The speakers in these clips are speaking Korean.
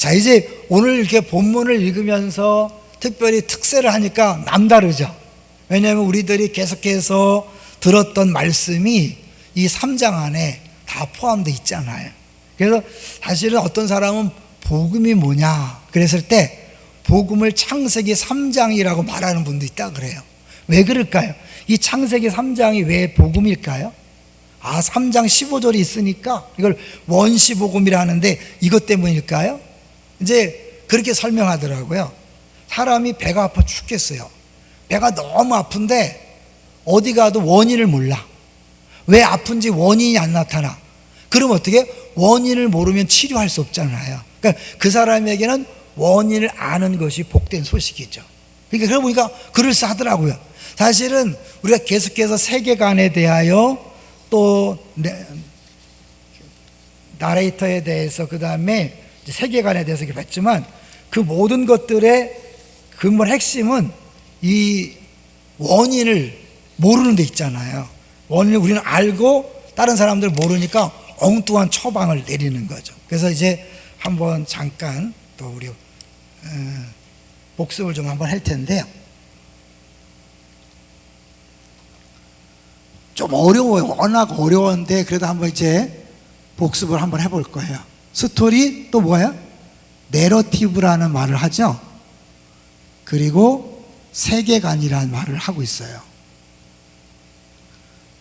자, 이제 오늘 이렇게 본문을 읽으면서 특별히 특세를 하니까 남다르죠. 왜냐하면 우리들이 계속해서 들었던 말씀이 이 3장 안에 다 포함되어 있잖아요. 그래서 사실은 어떤 사람은 복음이 뭐냐 그랬을 때 복음을 창세기 3장이라고 말하는 분도 있다 그래요. 왜 그럴까요? 이 창세기 3장이 왜 복음일까요? 3장 15절이 있으니까 이걸 원시복음이라 하는데 이것 때문일까요? 이제 그렇게 설명하더라고요. 사람이 배가 아파 죽겠어요. 배가 너무 아픈데 어디 가도 원인을 몰라. 왜 아픈지 원인이 안 나타나. 그럼 어떻게? 원인을 모르면 치료할 수 없잖아요. 그러니까 그 사람에게는 원인을 아는 것이 복된 소식이죠. 그러니까 그러고 보니까 그럴싸하더라고요. 사실은 우리가 계속해서 세계관에 대하여 또 나레이터에 대해서 그 다음에 세계관에 대해서 이렇게 봤지만 그 모든 것들의 근본 핵심은 이 원인을 모르는 데 있잖아요. 원인을 우리는 알고 다른 사람들 모르니까 엉뚱한 처방을 내리는 거죠. 그래서 이제 한번 잠깐 또 우리 복습을 좀 한번 할 텐데요. 좀 어려워요. 워낙 어려운데 그래도 한번 이제 복습을 한번 해볼 거예요. 스토리 또 뭐예요? 내러티브라는 말을 하죠. 그리고 세계관이라는 말을 하고 있어요.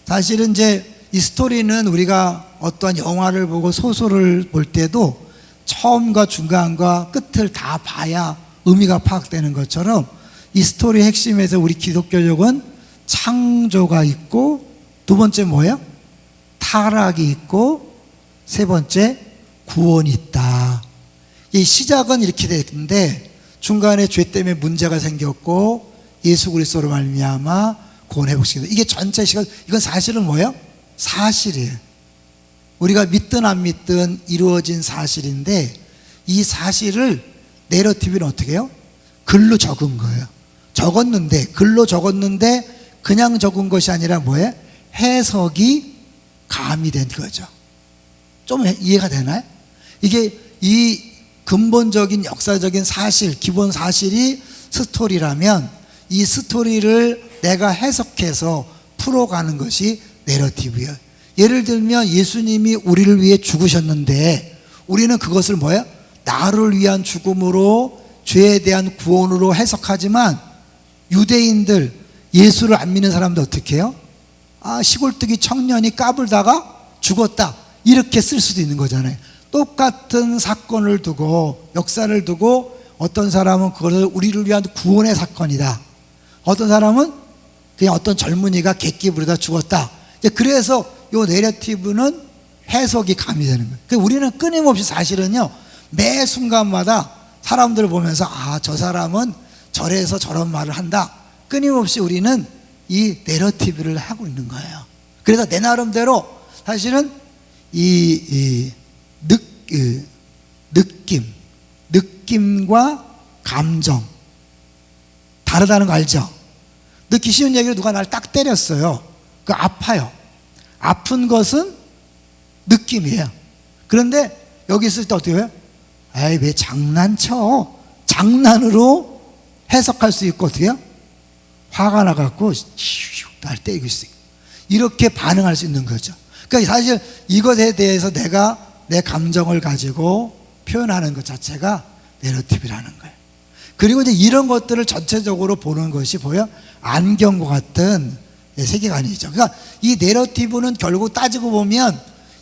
사실은 이제 이 스토리는 우리가 어떠한 영화를 보고 소설을 볼 때도 처음과 중간과 끝을 다 봐야 의미가 파악되는 것처럼 이 스토리의 핵심에서 우리 기독교적은 창조가 있고 두 번째 뭐예요? 타락이 있고 세 번째 구원이 있다. 이 시작은 이렇게 됐는데 중간에 죄 때문에 문제가 생겼고 예수 그리스도로 말미암아 구원 회복시켰다. 이게 전체 시간, 이건 사실은 뭐예요? 사실이에요. 우리가 믿든 안 믿든 이루어진 사실인데 이 사실을 내러티브는 어떻게 해요? 글로 적은 거예요. 적었는데 글로 적었는데 그냥 적은 것이 아니라 뭐예요? 해석이 가미된 거죠. 좀 이해가 되나요? 이게 이 근본적인 역사적인 사실, 기본 사실이 스토리라면 이 스토리를 내가 해석해서 풀어가는 것이 내러티브예요. 예를 들면 예수님이 우리를 위해 죽으셨는데 우리는 그것을 뭐예요? 나를 위한 죽음으로 죄에 대한 구원으로 해석하지만 유대인들, 예수를 안 믿는 사람들 어떻게 해요? 시골뜨기 청년이 까불다가 죽었다 이렇게 쓸 수도 있는 거잖아요. 똑같은 사건을 두고 역사를 두고 어떤 사람은 그것을 우리를 위한 구원의 사건이다. 어떤 사람은 그냥 어떤 젊은이가 객기 부르다 죽었다. 그래서 이 내러티브는 해석이 가미되는 거예요. 그러니까 우리는 끊임없이 사실은요 매 순간마다 사람들을 보면서 저 사람은 저래서 저런 말을 한다. 끊임없이 우리는 이 내러티브를 하고 있는 거예요. 그래서 내 나름대로 사실은 느낌과 감정 다르다는 거 알죠? 듣기 쉬운 얘기로 누가 날 딱 때렸어요. 그 아파요. 아픈 것은 느낌이에요. 그런데 여기 있을 때 어떻게 해요? 에이 왜 장난쳐? 장난으로 해석할 수 있고 어떻게 해요? 화가 나갖고 날 때리고 있어요. 이렇게 반응할 수 있는 거죠. 그러니까 사실 이것에 대해서 내가 내 감정을 가지고 표현하는 것 자체가 내러티브라는 거예요. 그리고 이제 이런 것들을 전체적으로 보는 것이 보여 안경과 같은 세계관이죠. 그러니까 이 내러티브는 결국 따지고 보면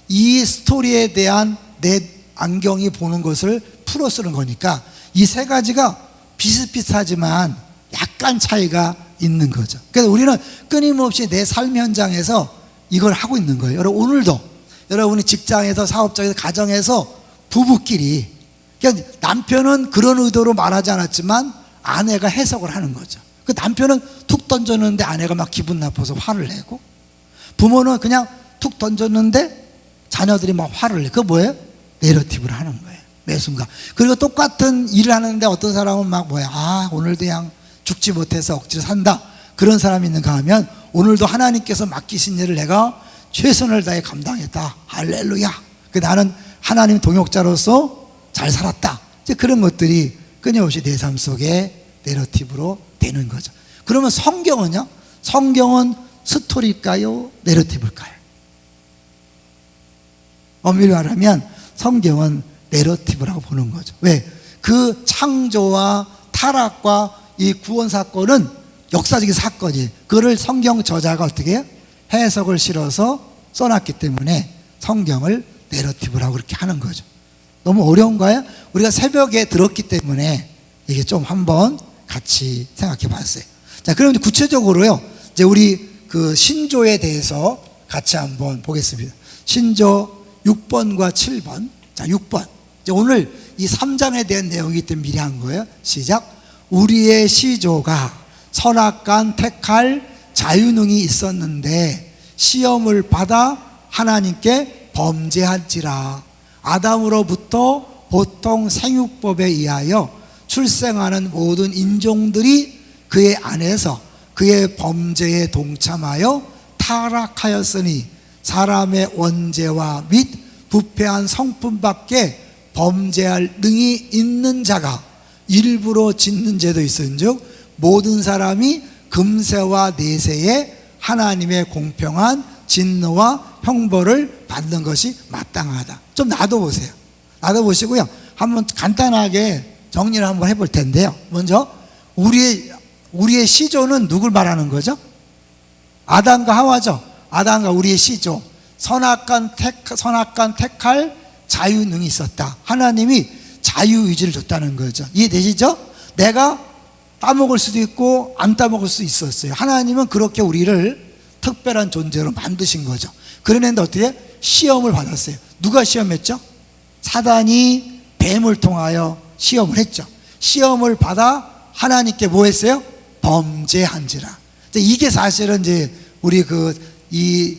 이 스토리에 대한 내 안경이 보는 것을 풀어 쓰는 거니까 이 세 가지가 비슷비슷하지만 약간 차이가 있는 거죠. 그래서 우리는 끊임없이 내 삶 현장에서 이걸 하고 있는 거예요. 여러분 오늘도 여러분이 직장에서 사업장에서 가정에서 부부끼리 그러니까 남편은 그런 의도로 말하지 않았지만 아내가 해석을 하는 거죠. 그 남편은 툭 던졌는데 아내가 막 기분 나빠서 화를 내고 부모는 그냥 툭 던졌는데 자녀들이 막 화를 내. 그거 뭐예요? 내러티브를 하는 거예요. 매 순간. 그리고 똑같은 일을 하는데 어떤 사람은 막 오늘도 그냥 죽지 못해서 억지로 산다. 그런 사람이 있는가 하면 오늘도 하나님께서 맡기신 일을 내가 최선을 다해 감당했다. 할렐루야. 나는 하나님 동역자로서 잘 살았다. 이제 그런 것들이 끊임없이 내 삶 속에 내러티브로 되는 거죠. 그러면 성경은요? 성경은 스토리일까요? 내러티브일까요? 엄밀히 말하면 성경은 내러티브라고 보는 거죠. 왜? 그 창조와 타락과 이 구원 사건은 역사적인 사건이에요. 그거를 성경 저자가 어떻게 해요? 해석을 실어서 써놨기 때문에 성경을 내러티브라고 그렇게 하는 거죠. 너무 어려운가요? 우리가 새벽에 들었기 때문에 이게 좀 한번 같이 생각해 봤어요. 자, 그럼 구체적으로요, 이제 우리 그 신조에 대해서 같이 한번 보겠습니다. 신조 6번과 7번. 자, 6번. 이제 오늘 이 3장에 대한 내용이기 때문에 미리 한 거예요. 시작. 우리의 시조가 선악간 택할 자유능이 있었는데 시험을 받아 하나님께 범죄한지라. 아담으로부터 보통 생육법에 의하여 출생하는 모든 인종들이 그의 안에서 그의 범죄에 동참하여 타락하였으니 사람의 원죄와 및 부패한 성품밖에 범죄할 능이 있는 자가 일부러 짓는 죄도 있은즉 모든 사람이 금세와 내세에 하나님의 공평한 진노와 형벌을 받는 것이 마땅하다. 좀 놔둬보세요. 놔둬보시고요, 한번 간단하게 정리를 한번 해볼 텐데요. 먼저 우리의 시조는 누굴 말하는 거죠? 아담과 하와죠. 아담과 우리의 시조. 선악간 택할 자유능이 있었다. 하나님이 자유의지를 줬다는 거죠. 이해되시죠? 내가 따먹을 수도 있고 안 따먹을 수 있었어요. 하나님은 그렇게 우리를 특별한 존재로 만드신 거죠. 그런데 어떻게? 시험을 받았어요. 누가 시험했죠? 사단이 뱀을 통하여 시험을 했죠. 시험을 받아 하나님께 뭐 했어요? 범죄한지라. 이게 사실은 이제 우리 이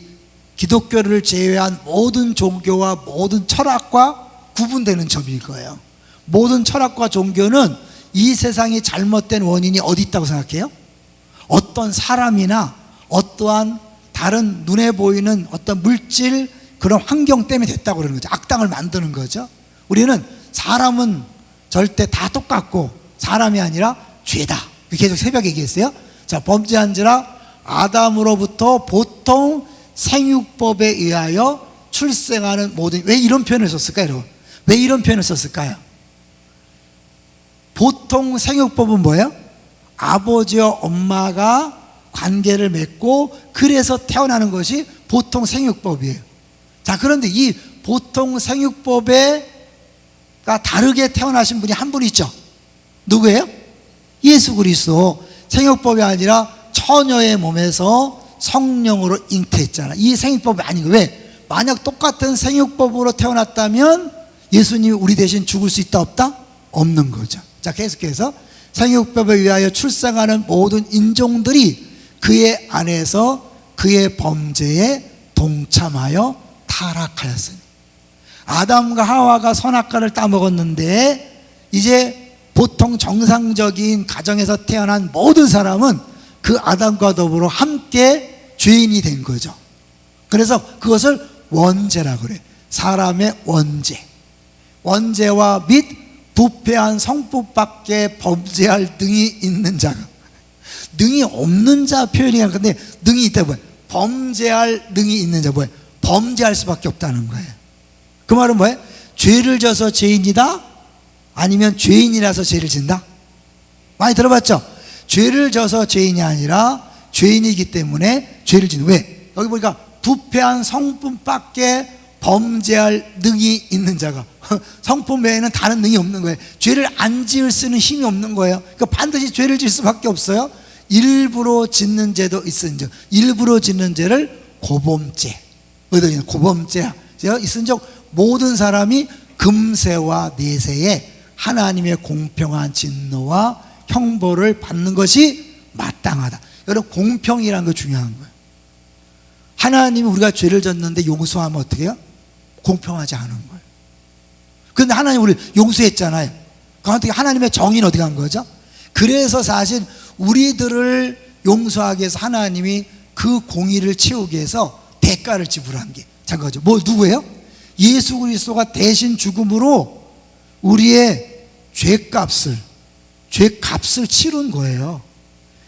기독교를 제외한 모든 종교와 모든 철학과 구분되는 점일 거예요. 모든 철학과 종교는 이 세상이 잘못된 원인이 어디 있다고 생각해요? 어떤 사람이나 어떠한 다른 눈에 보이는 어떤 물질, 그런 환경 때문에 됐다고 그러는 거죠. 악당을 만드는 거죠. 우리는 사람은 절대 다 똑같고 사람이 아니라 죄다. 계속 새벽에 얘기했어요. 자, 범죄한지라 아담으로부터 보통 생육법에 의하여 출생하는 모든, 왜 이런 표현을 썼을까요, 여러분? 왜 이런 표현을 썼을까요? 보통 생육법은 뭐예요? 아버지와 엄마가 관계를 맺고 그래서 태어나는 것이 보통 생육법이에요. 자, 그런데 이 보통 생육법에 다르게 태어나신 분이 한 분 있죠. 누구예요? 예수 그리스도. 생육법이 아니라 처녀의 몸에서 성령으로 잉태했잖아. 이 생육법이 아니고, 왜? 만약 똑같은 생육법으로 태어났다면 예수님이 우리 대신 죽을 수 있다 없다? 없는 거죠. 자, 계속해서 생육법에 의하여 출생하는 모든 인종들이 그의 안에서 그의 범죄에 동참하여 타락하였으니. 아담과 하와가 선악과를 따먹었는데 이제 보통 정상적인 가정에서 태어난 모든 사람은 그 아담과 더불어 함께 죄인이 된 거죠. 그래서 그것을 원죄라고 그래요. 사람의 원죄. 원죄와 및 부패한 성품밖에 범죄할 능이 있는 자가. 능이 없는 자 표현이야. 근데 능이 있다 뭐예요? 범죄할 능이 있는 자 뭐예요? 범죄할 수밖에 없다는 거예요. 그 말은 뭐예요? 죄를 져서 죄인이다? 아니면 죄인이라서 죄를 진다? 많이 들어봤죠? 죄를 져서 죄인이 아니라 죄인이기 때문에 죄를 짓는. 왜? 여기 보니까 부패한 성품밖에 범죄할 능이 있는 자가. 성품 외에는 다른 능이 없는 거예요. 죄를 안 지을 수는 힘이 없는 거예요. 그러니까 반드시 죄를 질 수밖에 없어요. 일부러 짓는 죄도 있은즉 일부러 짓는 죄를 고범죄. 어디는 고범죄야. 있은즉 모든 사람이 금세와 내세에 하나님의 공평한 진노와 형벌을 받는 것이 마땅하다. 여러분, 공평이라는 거 중요한 거예요. 하나님이 우리가 죄를 졌는데 용서하면 어떻게 해요? 공평하지 않은 거예요. 그런데 하나님 우리를 용서했잖아요. 그럼 어떻게 하나님의 정의는 어디 간 거죠? 그래서 사실 우리들을 용서하기 위해서 하나님이 그 공의를 채우기 위해서 대가를 지불한 게 거죠. 누구예요? 예수 그리스도가 대신 죽음으로 우리의 죄값을 치른 거예요.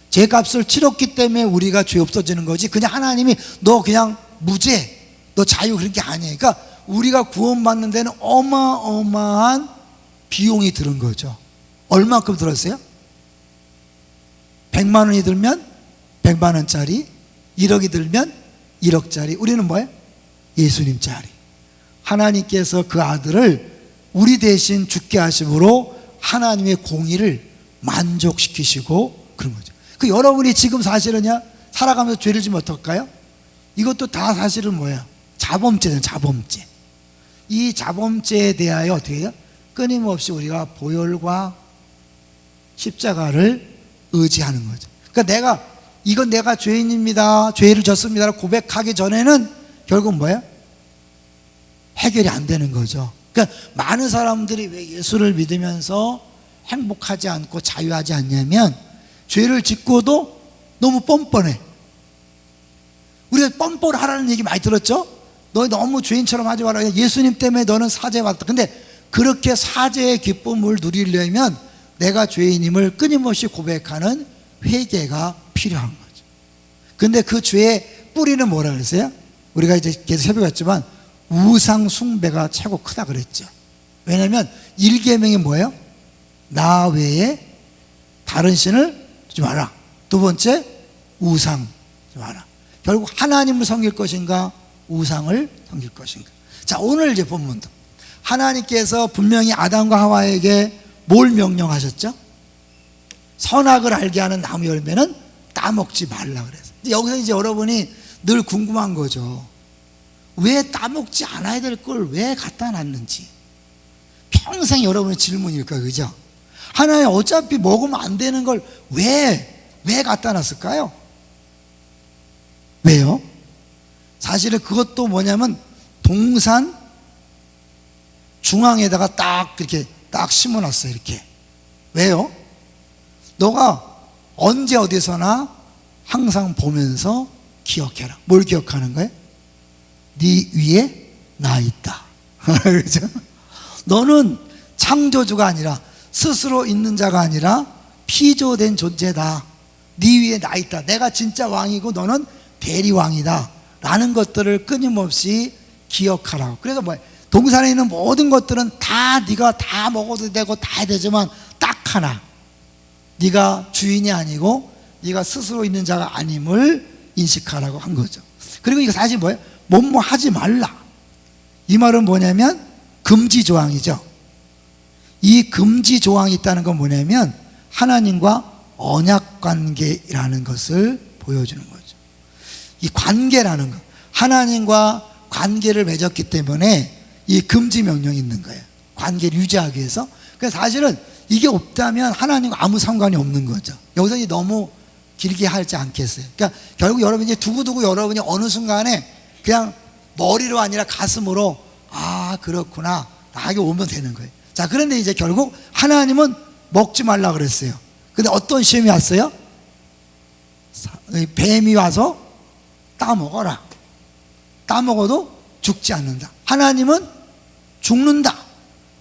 죄값을 치렀기 때문에 우리가 죄 없어지는 거지. 그냥 하나님이 너 그냥 무죄, 너 자유, 그런 게 아니에요. 그러니까 우리가 구원받는 데는 어마어마한 비용이 드는 거죠. 얼마큼 들었어요? 100만 원이 들면 100만 원짜리, 1억이 들면 1억짜리. 우리는 뭐예요? 예수님짜리. 하나님께서 그 아들을 우리 대신 죽게 하심으로 하나님의 공의를 만족시키시고 그런 거죠. 그 여러분이 지금 사실은요, 살아가면서 죄를 지면 어떨까요? 이것도 다 사실은 뭐야? 자범죄잖아요. 자범죄. 이 자범죄에 대하여 어떻게 해요? 끊임없이 우리가 보혈과 십자가를 의지하는 거죠. 그러니까 이건 내가 죄인입니다, 죄를 졌습니다 고백하기 전에는 결국 뭐예요? 해결이 안 되는 거죠. 그러니까 많은 사람들이 왜 예수를 믿으면서 행복하지 않고 자유하지 않냐면, 죄를 짓고도 너무 뻔뻔해. 우리가 뻔뻔하라는 얘기 많이 들었죠? 너 너무 죄인처럼 하지 마라. 예수님 때문에 너는 사죄받았다. 근데 그렇게 사죄의 기쁨을 누리려면 내가 죄인임을 끊임없이 고백하는 회개가 필요한 거죠. 근데 그 죄의 뿌리는 뭐라 그랬어요? 우리가 이제 계속 살펴봤지만 우상 숭배가 최고 크다 그랬죠. 왜냐하면 1계명이 뭐예요? 나 외에 다른 신을 두지 마라. 두 번째, 우상 두지 마라. 결국 하나님을 섬길 것인가, 우상을 섬길 것인가. 자, 오늘 이제 본문도 하나님께서 분명히 아담과 하와에게 뭘 명령하셨죠? 선악을 알게 하는 나무 열매는 따먹지 말라 그래서. 여기서 이제 여러분이 늘 궁금한 거죠. 왜 따먹지 않아야 될 걸 왜 갖다 놨는지. 평생 여러분의 질문일 거예요. 그죠? 하나님 어차피 먹으면 안 되는 걸 왜 갖다 놨을까요? 왜요? 사실은 그것도 뭐냐면 동산 중앙에다가 딱 이렇게 딱 심어놨어요. 이렇게. 왜요? 너가 언제 어디서나 항상 보면서 기억해라. 뭘 기억하는 거예요? 네 위에 나 있다. 그렇죠? 너는 창조주가 아니라, 스스로 있는 자가 아니라 피조된 존재다. 네 위에 나 있다. 내가 진짜 왕이고 너는 대리왕이다 라는 것들을 끊임없이 기억하라고. 그래서 뭐야? 동산에 있는 모든 것들은 다 네가 다 먹어도 되고 다 해야 되지만 딱 하나, 네가 주인이 아니고 네가 스스로 있는 자가 아님을 인식하라고 한 거죠. 그리고 이거 사실 뭐예요? 뭐뭐 하지 말라. 이 말은 뭐냐면 금지 조항이죠. 이 금지 조항이 있다는 건 뭐냐면 하나님과 언약 관계라는 것을 보여주는 거죠. 이 관계라는 것, 하나님과 관계를 맺었기 때문에 이 금지 명령이 있는 거예요. 관계를 유지하기 위해서. 그래서 사실은 이게 없다면 하나님과 아무 상관이 없는 거죠. 여기서 이제 너무 길게 하지 않겠어요. 그러니까 결국 여러분이 이제 두고두고 여러분이 어느 순간에 그냥 머리로 아니라 가슴으로 아 그렇구나 나에게 오면 되는 거예요. 자, 그런데 이제 결국 하나님은 먹지 말라 그랬어요. 근데 어떤 시험이 왔어요? 뱀이 와서 따먹어라. 따먹어도 죽지 않는다. 하나님은 죽는다.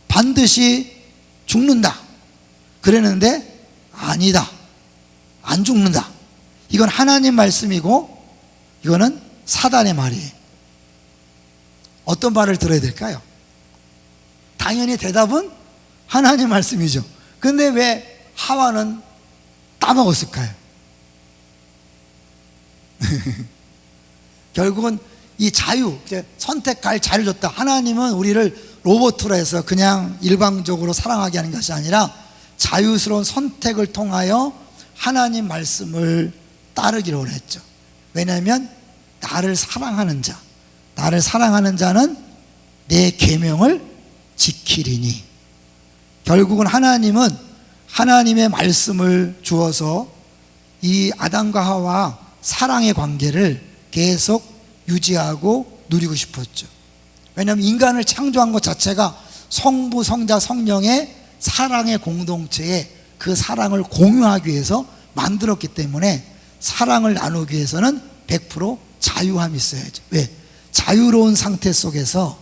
반드시 죽는다. 그랬는데 아니다. 안 죽는다. 이건 하나님 말씀이고 이거는 사단의 말이에요. 어떤 말을 들어야 될까요? 당연히 대답은 하나님 말씀이죠. 근데 왜 하와는 따먹었을까요? 결국은 이 자유, 선택할 자유를 줬다. 하나님은 우리를 로봇으로 해서 그냥 일방적으로 사랑하게 하는 것이 아니라 자유스러운 선택을 통하여 하나님 말씀을 따르기로 원했죠. 왜냐하면 나를 사랑하는 자는 내 계명을 지키리니. 결국은 하나님은 하나님의 말씀을 주어서 이 아담과 하와 사랑의 관계를 계속 유지하고 누리고 싶었죠. 왜냐하면 인간을 창조한 것 자체가 성부, 성자, 성령의 사랑의 공동체에 그 사랑을 공유하기 위해서 만들었기 때문에 사랑을 나누기 위해서는 100% 자유함이 있어야죠. 왜? 자유로운 상태 속에서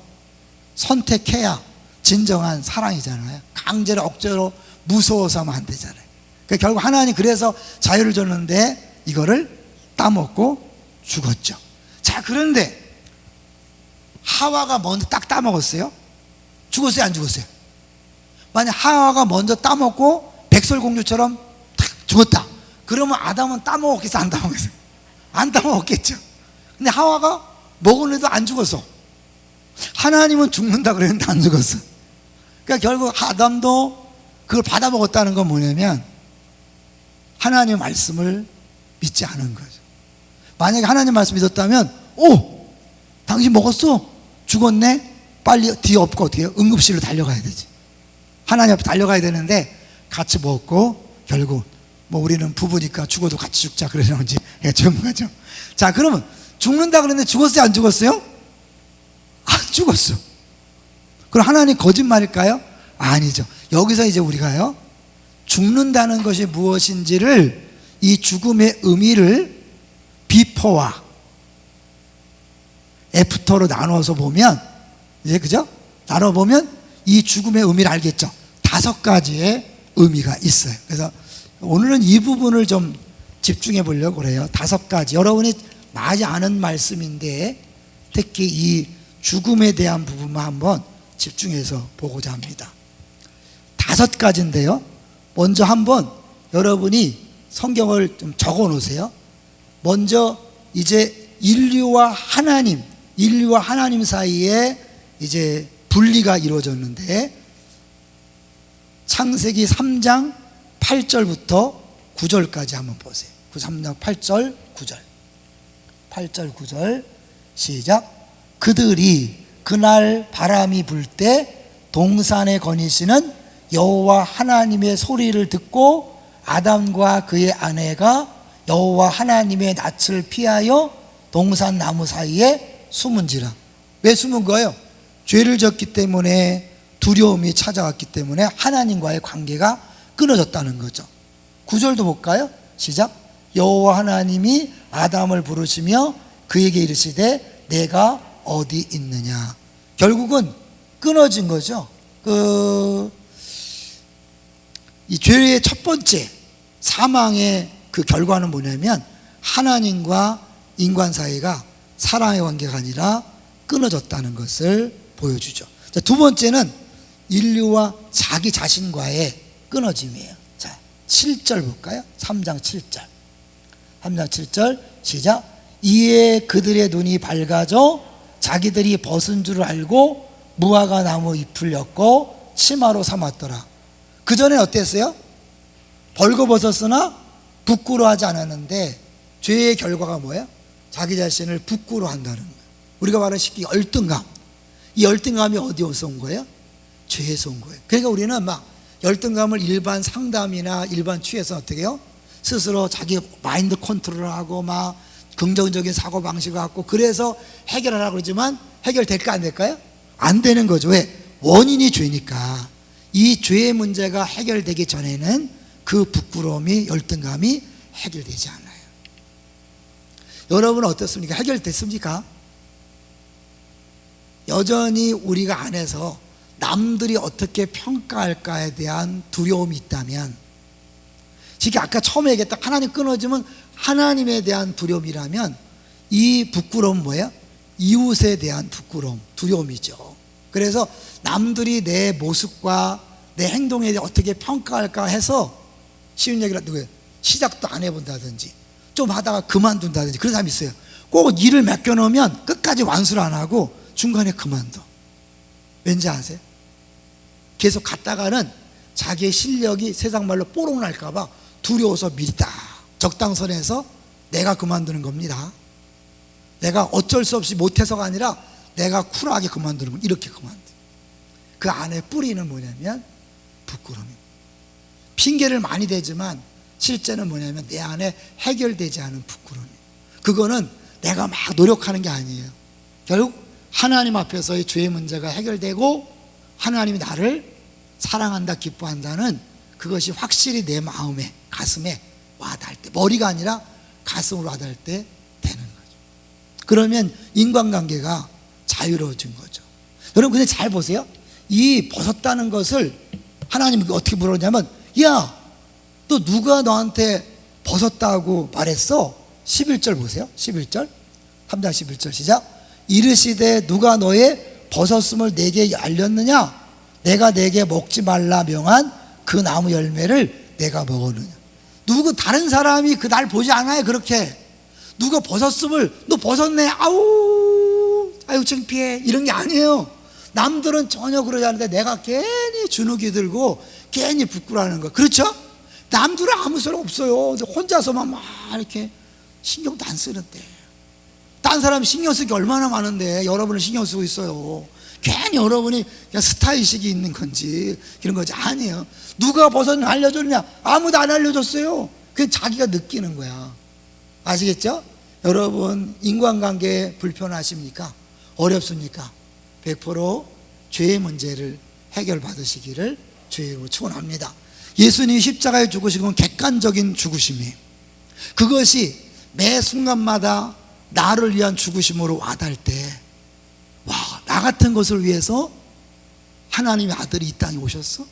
선택해야 진정한 사랑이잖아요. 강제로 억제로 무서워서 하면 안 되잖아요. 그러니까 결국 하나님 그래서 자유를 줬는데 이거를 따먹고 죽었죠. 자, 그런데 하와가 먼저 딱 따먹었어요? 죽었어요, 안 죽었어요? 만약 하와가 먼저 따먹고 백설공주처럼 탁 죽었다, 그러면 아담은 따먹었겠어, 안 따먹었어요? 안 따먹었겠죠. 근데 하와가 먹었는데도 안 죽었어. 하나님은 죽는다 그랬는데 안 죽었어. 그러니까 결국 아담도 그걸 받아 먹었다는 건 뭐냐면 하나님의 말씀을 믿지 않은 거죠. 만약에 하나님 말씀 믿었다면, 오, 당신 먹었어? 죽었네? 빨리 뒤에 없고 어떻게 해요? 응급실로 달려가야 되지. 하나님 앞에 달려가야 되는데 같이 먹고 결국 뭐 우리는 부부니까 죽어도 같이 죽자 그러는지 죽은 거죠. 자, 그러면 죽는다 그랬는데 죽었어요, 안 죽었어요? 안 죽었어. 그럼 하나님 거짓말일까요? 아니죠. 여기서 이제 우리가요, 죽는다는 것이 무엇인지를, 이 죽음의 의미를 비포와 애프터로 나눠서 보면, 이제 그죠? 나눠보면 이 죽음의 의미를 알겠죠. 5가지의 의미가 있어요. 그래서 오늘은 이 부분을 좀 집중해 보려고 그래요. 5가지. 여러분이 많이 아는 말씀인데 특히 이 죽음에 대한 부분만 한번 집중해서 보고자 합니다. 5가지인데요. 먼저 한번 여러분이 성경을 좀 적어 놓으세요. 먼저 이제 인류와 하나님 사이에 이제 분리가 이루어졌는데, 창세기 3장 8절부터 9절까지 한번 보세요. 3장 8절 9절 8절 9절 시작. 그들이 그날 바람이 불 때 동산에 거니시는 여호와 하나님의 소리를 듣고 아담과 그의 아내가 여호와 하나님의 낯을 피하여 동산 나무 사이에 숨은지라. 왜 숨은 거예요? 죄를 졌기 때문에, 두려움이 찾아왔기 때문에 하나님과의 관계가 끊어졌다는 거죠. 9절도 볼까요? 시작. 여호와 하나님이 아담을 부르시며 그에게 이르시되 내가 어디 있느냐. 결국은 끊어진 거죠. 이 죄의 첫 번째 사망의 그 결과는 뭐냐면 하나님과 인간 사이가 사랑의 관계가 아니라 끊어졌다는 것을 보여주죠. 자, 두 번째는 인류와 자기 자신과의 끊어짐이에요. 자, 7절 볼까요? 3장 7절 3장 7절 시작. 이에 그들의 눈이 밝아져 자기들이 벗은 줄 알고 무화과 나무 잎을 엮고 치마로 삼았더라. 그전에 어땠어요? 벌거벗었으나 부끄러워하지 않았는데 죄의 결과가 뭐예요? 자기 자신을 부끄러워한다는 거예요. 우리가 말하는 쉽게 열등감. 이 열등감이 어디에서 온 거예요? 죄에서 온 거예요. 그러니까 우리는 막 열등감을 일반 상담이나 일반 취해서 어떻게 해요? 스스로 자기 마인드 컨트롤하고 막 긍정적인 사고방식을 갖고 그래서 해결하라고 그러지만 해결될까 안 될까요? 안 되는 거죠. 왜? 원인이 죄니까. 이 죄의 문제가 해결되기 전에는 그 부끄러움이, 열등감이 해결되지 않아요. 여러분은 어떻습니까? 해결됐습니까? 여전히 우리가 안에서 남들이 어떻게 평가할까에 대한 두려움이 있다면, 지금 아까 처음에 얘기했다 하나님 끊어지면 하나님에 대한 두려움이라면 이 부끄러움 뭐예요? 이웃에 대한 부끄러움, 두려움이죠. 그래서 남들이 내 모습과 내 행동에 대해 어떻게 평가할까 해서 쉬운 얘기를 누구예요? 시작도 안 해본다든지 좀 하다가 그만둔다든지 그런 사람이 있어요. 꼭 일을 맡겨놓으면 끝까지 완수를 안 하고 중간에 그만둬. 왠지 아세요? 계속 갔다가는 자기의 실력이 세상 말로 뽀록 날까봐 두려워서 미리 딱 적당선에서 내가 그만두는 겁니다. 내가 어쩔 수 없이 못해서가 아니라 내가 쿨하게 그만두는 겁니다. 이렇게 그만둬. 그 안에 뿌리는 뭐냐면 부끄러움입니다. 핑계를 많이 대지만 실제는 뭐냐면 내 안에 해결되지 않은 부끄러움이에요. 그거는 내가 막 노력하는 게 아니에요. 결국 하나님 앞에서의 죄의 문제가 해결되고 하나님이 나를 사랑한다, 기뻐한다는 그것이 확실히 내 마음에, 가슴에 와닿을 때, 머리가 아니라 가슴으로 와닿을 때 되는 거죠. 그러면 인간관계가 자유로워진 거죠. 여러분 근데 잘 보세요. 이 벗었다는 것을 하나님이 어떻게 물었냐면, 야, 너 누가 너한테 벗었다고 말했어? 11절 보세요. 11절 3장 11절 시작. 이르시되 누가 너의 벗었음을 내게 알렸느냐? 내가 내게 먹지 말라 명한 그 나무 열매를 내가 먹었느냐? 누구 다른 사람이 그 날 보지 않아요. 그렇게 누가 벗었음을, 너 벗었네, 아유 창피해, 이런 게 아니에요. 남들은 전혀 그러지 않는데 내가 괜히 주눅이 들고 괜히 부끄러워하는 거. 그렇죠? 남들은 아무 소리 없어요. 혼자서만 막 이렇게 신경도 안 쓰는데, 딴 사람 신경 쓰기 얼마나 많은데 여러분은 신경 쓰고 있어요. 괜히 여러분이 그냥 스타일식이 있는 건지 이런 거지. 아니에요. 누가 벗었는지 알려줬냐? 아무도 안 알려줬어요. 그냥 자기가 느끼는 거야. 아시겠죠? 여러분, 인간관계 불편하십니까? 어렵습니까? 100% 죄의 문제를 해결받으시기를 주의로 축원합니다. 예수님이 십자가에 죽으신 건 객관적인 죽으심이에요. 그것이 매 순간마다 나를 위한 죽으심으로 와닿을 때, 와, 나 같은 것을 위해서 하나님의 아들이 이 땅에 오셨어?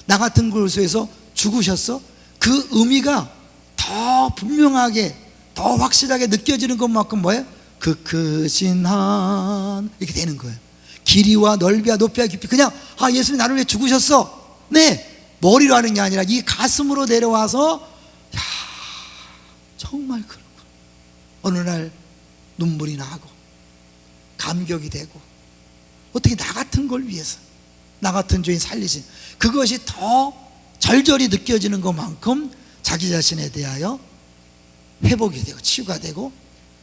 나 같은 것을 위해서 죽으셨어? 그 의미가 더 분명하게, 더 확실하게 느껴지는 것만큼 뭐예요? 그 크신 한, 이렇게 되는 거예요. 길이와 넓이와 높이와 깊이, 그냥 예수님 나를 위해 죽으셨어, 네, 머리로 하는 게 아니라 이 가슴으로 내려와서, 야, 정말 그렇고, 어느 날 눈물이 나고 감격이 되고, 어떻게 나 같은 걸 위해서 나 같은 죄인 살리신, 그것이 더 절절히 느껴지는 것만큼 자기 자신에 대하여 회복이 되고 치유가 되고,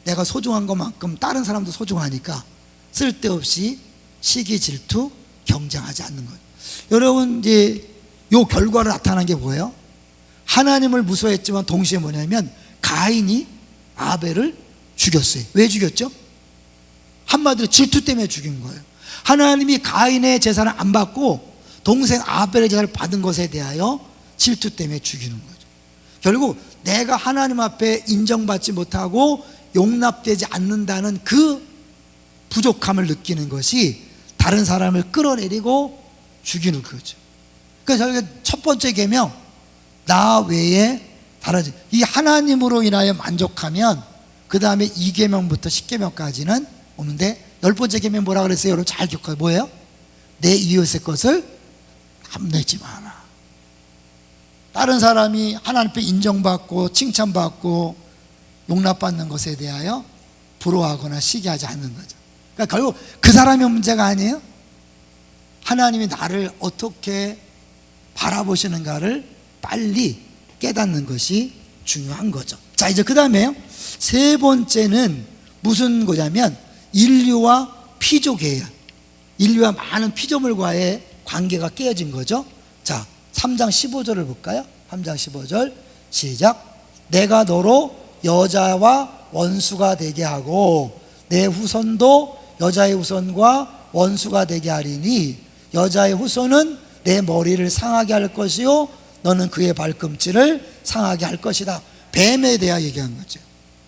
내가 소중한 것만큼 다른 사람도 소중하니까 쓸데없이 시기, 질투, 경쟁하지 않는 거예요. 여러분, 이제 요 결과로 나타난 게 뭐예요? 하나님을 무서워했지만 동시에 뭐냐면 가인이 아벨을 죽였어요. 왜 죽였죠? 한마디로 질투 때문에 죽인 거예요. 하나님이 가인의 재산을 안 받고 동생 아벨의 재산을 받은 것에 대하여 질투 때문에 죽이는 거죠. 결국 내가 하나님 앞에 인정받지 못하고 용납되지 않는다는 그 부족함을 느끼는 것이 다른 사람을 끌어내리고 죽이는 거죠. 그래서 저희가 첫 번째 계명, 나 외에 다른, 이 하나님으로 인하여 만족하면 그 다음에 2계명부터 10계명까지는 오는데, 10번째 계명 뭐라 그랬어요? 여러분 잘 기억하세요. 뭐예요? 내 이웃의 것을 탐내지 마라. 다른 사람이 하나님 앞에 인정받고 칭찬받고 용납받는 것에 대하여 부러워하거나 시기하지 않는 거죠. 그러니까 결국 그 사람의 문제가 아니에요. 하나님이 나를 어떻게 바라보시는가를 빨리 깨닫는 것이 중요한 거죠. 자, 이제 그 다음에요, 세 번째는 무슨 거냐면 인류와 피조개예요. 인류와 많은 피조물과의 관계가 깨어진 거죠. 자, 3장 15절을 볼까요? 3장 15절 시작. 내가 너로 여자와 원수가 되게 하고 내 후손도 여자의 후손과 원수가 되게 하리니 여자의 후손은 내 머리를 상하게 할 것이요 너는 그의 발꿈치를 상하게 할 것이다. 뱀에 대하여 얘기한 거죠.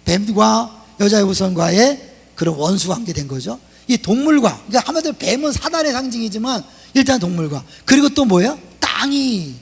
뱀과 여자의 후손과의 그런 원수 관계 된 거죠. 이 동물과, 그러니까 한마디로 뱀은 사단의 상징이지만 일단 동물과, 그리고 또 뭐예요? 땅이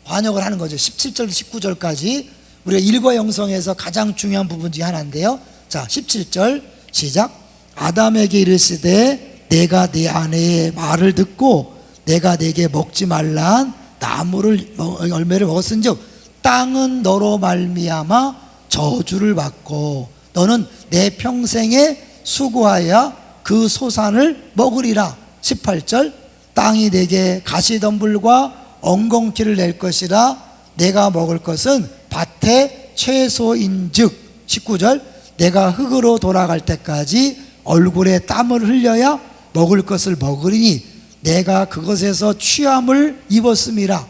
관역을 하는 거죠. 17절 19절까지 우리가 일과 영성에서 가장 중요한 부분 중에 하나인데요. 자, 17절 시작. 아담에게 이르시되 내가 네 아내의 말을 듣고 내가 내게 먹지 말란 나무를 열매를 먹었은즉 땅은 너로 말미암아 저주를 받고 너는 내 평생에 수고하여 그 소산을 먹으리라. 18절 땅이 내게 가시덤불과 엉겅퀴를 낼 것이라 내가 먹을 것은 밭의 채소인즉. 19절 내가 흙으로 돌아갈 때까지 얼굴에 땀을 흘려야 먹을 것을 먹으리니 내가 그것에서 취함을 입었음이라.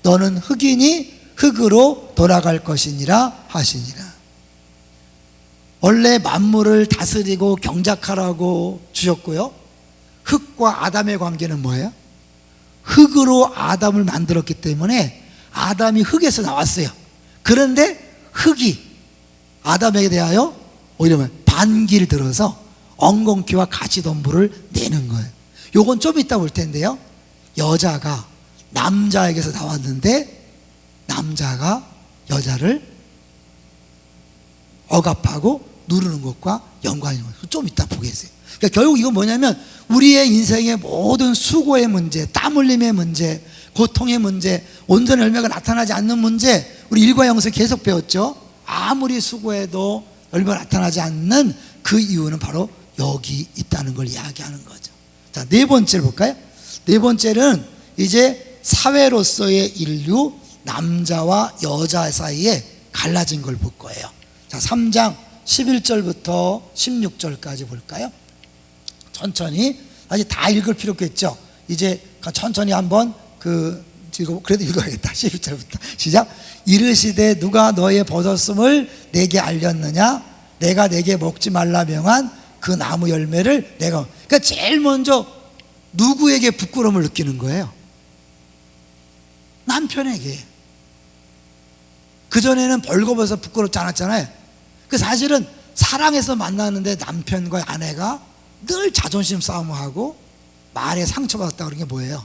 너는 흙이니 흙으로 돌아갈 것이니라 하시니라. 원래 만물을 다스리고 경작하라고 주셨고요, 흙과 아담의 관계는 뭐예요? 흙으로 아담을 만들었기 때문에 아담이 흙에서 나왔어요. 그런데 흙이 아담에게 대하여 오히려 반기를 들어서 엉겅퀴와 가시덤불을 내는 거예요. 요건 좀 이따 볼 텐데요, 여자가 남자에게서 나왔는데 남자가 여자를 억압하고 누르는 것과 연관이 있는 것을 좀 이따 보겠어요. 그러니까 결국 이건 뭐냐면 우리의 인생의 모든 수고의 문제, 땀 흘림의 문제, 고통의 문제, 온전한 열매가 나타나지 않는 문제, 우리 일과 영에서 계속 배웠죠. 아무리 수고해도 열매가 나타나지 않는 그 이유는 바로 여기 있다는 걸 이야기하는 거죠. 자, 네 번째를 볼까요? 네 번째는 이제 사회로서의 인류, 남자와 여자 사이에 갈라진 걸 볼 거예요. 자, 3장 11절부터 16절까지 볼까요? 천천히, 아직 다 읽을 필요 없겠죠. 이제 천천히 한번 그래도 읽어야겠다. 12절부터 시작. 이르시되 누가 너의 버섯음을 내게 알렸느냐? 내가 내게 먹지 말라 명한 그 나무 열매를 내가. 그러니까 제일 먼저 누구에게 부끄러움을 느끼는 거예요? 남편에게. 그전에는 벌거벗어 부끄럽지 않았잖아요. 그 사실은 사랑해서 만나는데 남편과 아내가 늘 자존심 싸움을 하고 말에 상처받았다 그런 게 뭐예요?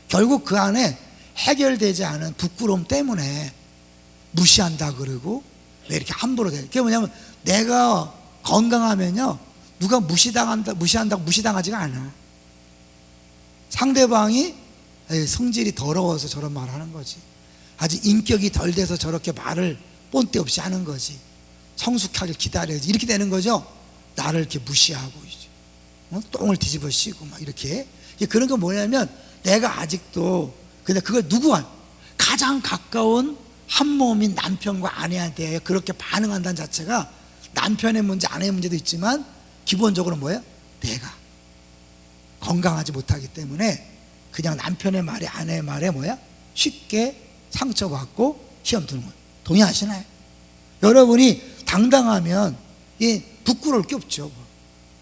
결국 그 안에 해결되지 않은 부끄러움 때문에 무시한다 그러고 왜 이렇게 함부로 돼? 그게 뭐냐면 내가 건강하면요 누가 무시한다고 무시당하지가 않아. 상대방이 성질이 더러워서 저런 말을 하는 거지. 아직 인격이 덜 돼서 저렇게 말을 본때 없이 하는 거지. 성숙하길 기다려야지. 이렇게 되는 거죠. 나를 이렇게 무시하고 똥을 뒤집어 씌고 막 이렇게. 그런 건 뭐냐면 내가 아직도 근데 그걸 누구와 가장 가까운 한 몸인 남편과 아내한테 그렇게 반응한다는 자체가 남편의 문제, 아내의 문제도 있지만 기본적으로 뭐예요? 내가 건강하지 못하기 때문에 그냥 남편의 말에 아내의 말에 뭐야? 쉽게 상처받고 시험 드는 거예요. 동의하시나요? 여러분이 당당하면 부끄러울 게 없죠.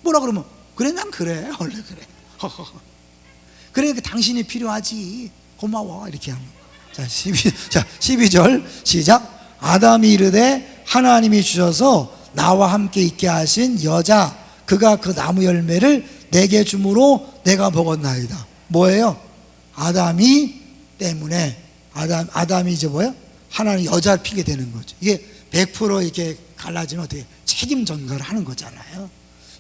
뭐라 그러면 그래 난 그래 원래 그래. 그러니까 당신이 필요하지. 고마워 이렇게 하는 거예요. 자, 12절 시작. 아담이 이르되 하나님이 주셔서 나와 함께 있게 하신 여자 그가 그 나무 열매를 내게 주므로 내가 먹었나이다. 뭐예요? 아담이 때문에 아담이 이제 뭐예요? 하나님 여자를 피게 되는 거죠. 이게 100% 이렇게 갈라지면 어떻게 책임 전가를 하는 거잖아요.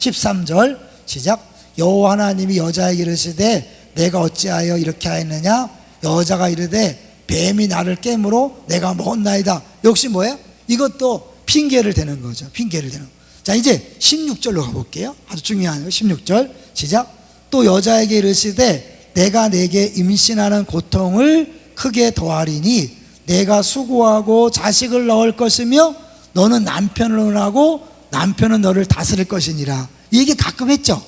13절 시작. 여호와 하나님이 여자에게 이르시되 내가 어찌하여 이렇게 하였느냐? 여자가 이르되 뱀이 나를 깨므로 내가 먹었나이다. 역시 뭐예요? 이것도 핑계를 대는 거죠. 핑계를 대는 거. 자, 이제 16절로 가볼게요. 아주 중요한 거. 16절 시작. 또 여자에게 이르시되 내가 내게 임신하는 고통을 크게 더하리니 내가 수고하고 자식을 낳을 것이며 너는 남편을 원하고 남편은 너를 다스릴 것이니라. 이 얘기 가끔 했죠.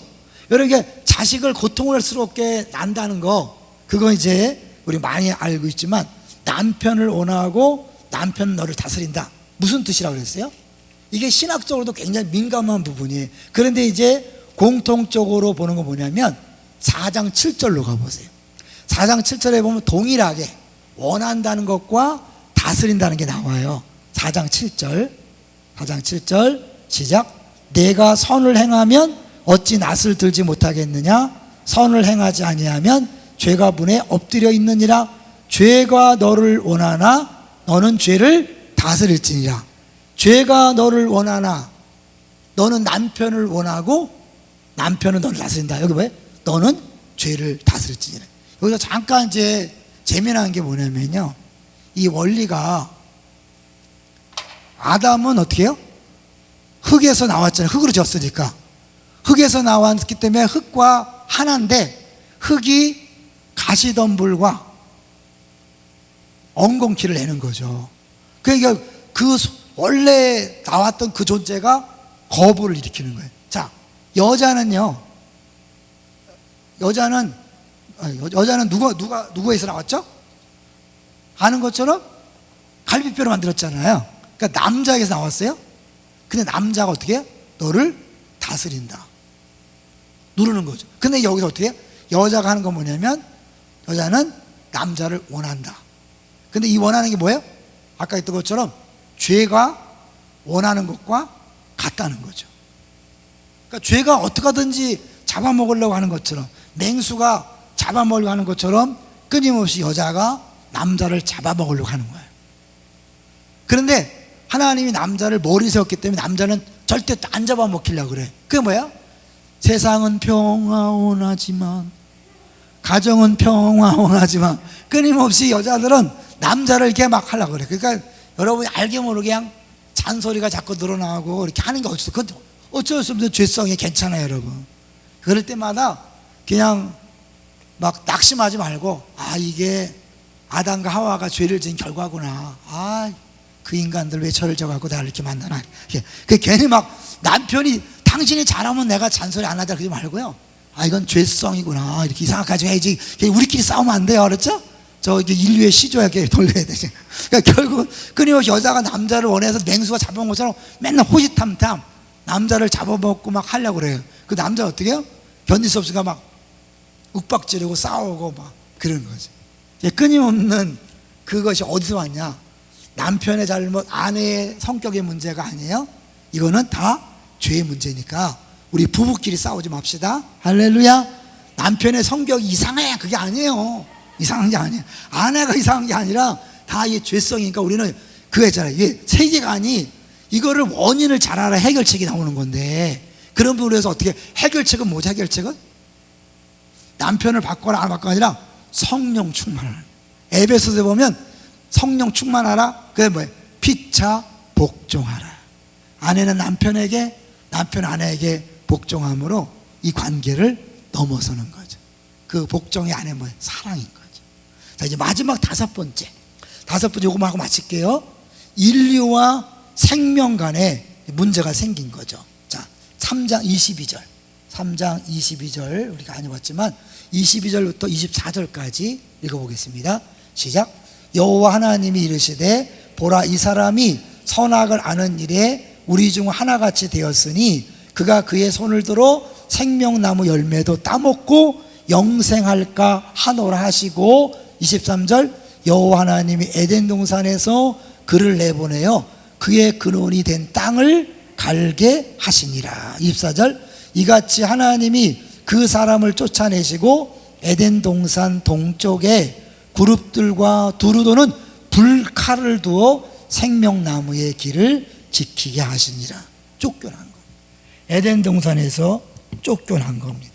여러분 자식을 고통스럽게 난다는 거 그거 이제 우리 많이 알고 있지만 남편을 원하고 남편은 너를 다스린다. 무슨 뜻이라고 그랬어요? 이게 신학적으로도 굉장히 민감한 부분이에요. 그런데 이제 공통적으로 보는 거 뭐냐면 4장 7절로 가보세요. 4장 7절에 보면 동일하게 원한다는 것과 다스린다는 게 나와요. 4장 7절 시작. 내가 선을 행하면 어찌 낯을 들지 못하겠느냐? 선을 행하지 아니하면 죄가 문에 엎드려 있느니라. 죄가 너를 원하나 너는 죄를 다스릴지니라. 죄가 너를 원하나 너는 남편을 원하고 남편은 너를 다스린다. 여기 뭐예요? 너는 죄를 다스릴지니라. 여기서 잠깐 이제 재미난 게 뭐냐면요, 이 원리가 아담은 어떻게 해요? 흙에서 나왔잖아요. 흙으로 지었으니까. 흙에서 나왔기 때문에 흙과 하나인데 흙이 가시덤불과 엉겅퀴를 내는 거죠. 그러니까 그 원래 나왔던 그 존재가 거부를 일으키는 거예요. 자, 여자는 누구에서 나왔죠? 아는 것처럼 갈비뼈로 만들었잖아요. 그러니까 남자에게서 나왔어요. 근데 남자가 어떻게 해요? 너를 다스린다. 누르는 거죠. 근데 여기서 어떻게 해요? 여자가 하는 건 뭐냐면 여자는 남자를 원한다. 근데 이 원하는 게 뭐예요? 아까 했던 것처럼 죄가 원하는 것과 같다는 거죠. 그러니까 죄가 어떻게 하든지 잡아먹으려고 하는 것처럼, 맹수가 잡아먹으려고 하는 것처럼 끊임없이 여자가 남자를 잡아먹으려고 하는 거예요. 그런데 하나님이 남자를 머리 세웠기 때문에 남자는 절대 안 잡아먹히려고 그래. 그게 뭐야? 세상은 평화원하지만, 가정은 평화원하지만 끊임없이 여자들은 남자를 이렇게 막 하려고 그래. 그러니까 여러분이 알게 모르게 그냥 잔소리가 자꾸 늘어나고 이렇게 하는 게 어쩔 수 없는 죄성이 괜찮아요, 여러분. 그럴 때마다 그냥 막 낙심하지 말고, 아, 이게 아담과 하와가 죄를 지은 결과구나. 아, 그 인간들 왜 저를 져갖고 나를 이렇게 만나나. 그 괜히 막 남편이 당신이 잘하면 내가 잔소리 안 하자 그러지 말고요. 아, 이건 죄성이구나. 이렇게 생각하지 해야지. 우리끼리 싸우면 안 돼요. 알았죠? 이게 인류의 시조야, 이렇게 돌려야 되지. 그러니까 결국 끊임없이 여자가 남자를 원해서 맹수가 잡아먹은 것처럼 맨날 호시탐탐 남자를 잡아먹고 막 하려고 그래요. 그 남자 어떻게 해요? 견딜 수 없으니까 막 윽박지르고 싸우고 막 그러는 거지. 끊임없는 그것이 어디서 왔냐? 남편의 잘못, 아내의 성격의 문제가 아니에요. 이거는 다 죄의 문제니까 우리 부부끼리 싸우지 맙시다. 할렐루야. 남편의 성격이 이상해, 그게 아니에요. 이상한 게 아니에요. 아내가 이상한 게 아니라 다 이 죄성이니까 우리는 그거 있잖아요. 이게 세계관이 이거를 원인을 잘 알아 해결책이 나오는 건데, 그런 부분에서 어떻게 해결책은 뭐지? 해결책은 남편을 바꿔라 안 바꿔라 아니라 성령 충만하라. 에베소서에 보면 성령 충만하라. 그게 뭐예요? 피차 복종하라. 아내는 남편에게, 남편 아내에게 복종함으로 이 관계를 넘어서는 거죠. 그 복종의 안에 뭐예요? 사랑인 거죠. 자, 이제 마지막 다섯 번째 요거 하고 마칠게요. 인류와 생명 간에 문제가 생긴 거죠. 자, 3장 22절 우리가 안 해봤지만 22절부터 24절까지 읽어보겠습니다. 시작. 여호와 하나님이 이르시되 보라, 이 사람이 선악을 아는 일에 우리 중 하나같이 되었으니 그가 그의 손을 들어 생명나무 열매도 따먹고 영생할까 하노라 하시고, 23절 여호와 하나님이 에덴 동산에서 그를 내보내어 그의 근원이 된 땅을 갈게 하시니라. 24절 이같이 하나님이 그 사람을 쫓아내시고 에덴 동산 동쪽에 그룹들과 두루 도는 불칼을 두어 생명나무의 길을 지키게 하시니라. 쫓겨난 거. 에덴 동산에서 쫓겨난 겁니다.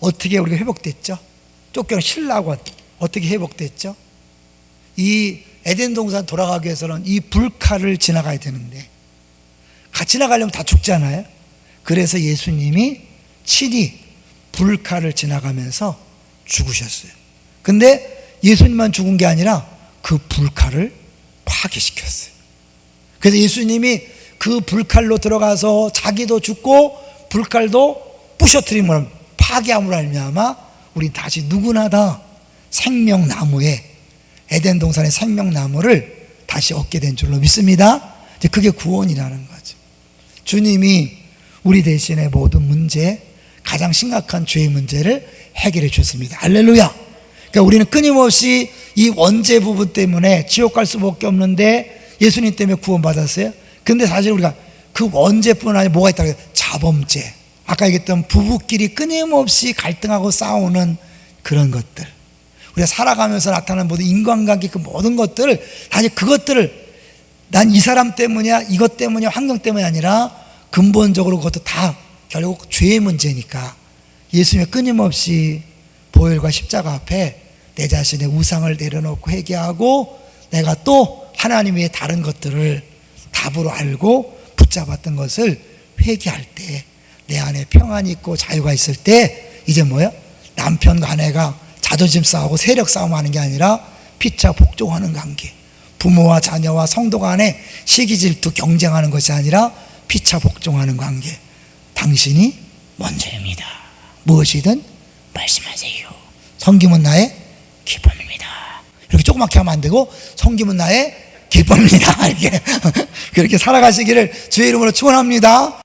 어떻게 우리가 회복됐죠? 쫓겨난 신라고 어떻게 회복됐죠? 이 에덴 동산 돌아가기 위해서는 이 불칼을 지나가야 되는데, 같이 지나가려면 다 죽잖아요. 그래서 예수님이 친히 불칼을 지나가면서 죽으셨어요. 근데 예수님만 죽은 게 아니라 그 불칼을 파괴시켰어요. 그래서 예수님이 그 불칼로 들어가서 자기도 죽고 불칼도 부셔뜨림으로, 파괴함으로 말미암아 우리 다시 누구나 다 생명나무에, 에덴 동산의 생명나무를 다시 얻게 된 줄로 믿습니다. 이제 그게 구원이라는 거죠. 주님이 우리 대신에 모든 문제, 가장 심각한 죄의 문제를 해결해 주셨습니다. 할렐루야. 그러니까 우리는 끊임없이 이 원죄 부분 때문에 지옥 갈 수밖에 없는데 예수님 때문에 구원받았어요. 근데 사실 우리가 그 원죄뿐 아니라 뭐가 있다고 해요? 자범죄. 아까 얘기했던 부부끼리 끊임없이 갈등하고 싸우는 그런 것들, 우리가 살아가면서 나타나는 모든 인간관계 그 모든 것들을, 사실 그것들을 난 이 사람 때문이야, 이것 때문이야, 환경 때문이 아니라 근본적으로 그것도 다 결국 죄의 문제니까 예수님이 끊임없이 보혈과 십자가 앞에 내 자신의 우상을 내려놓고 회개하고, 내가 또 하나님 외에 다른 것들을 답으로 알고 붙잡았던 것을 회개할 때 내 안에 평안이 있고 자유가 있을 때, 이제 뭐야? 남편과 아내가 자존심 싸우고 세력 싸움하는 게 아니라 피차 복종하는 관계, 부모와 자녀와 성도 간에 시기 질투 경쟁하는 것이 아니라 피차 복종하는 관계. 당신이 먼저입니다. 무엇이든 말씀하세요. 섬김은 나의 기쁨입니다. 이렇게 조그맣게 하면 안 되고 섬김은 나의 기쁨입니다. 이렇게 그렇게 살아가시기를 주의 이름으로 축원합니다.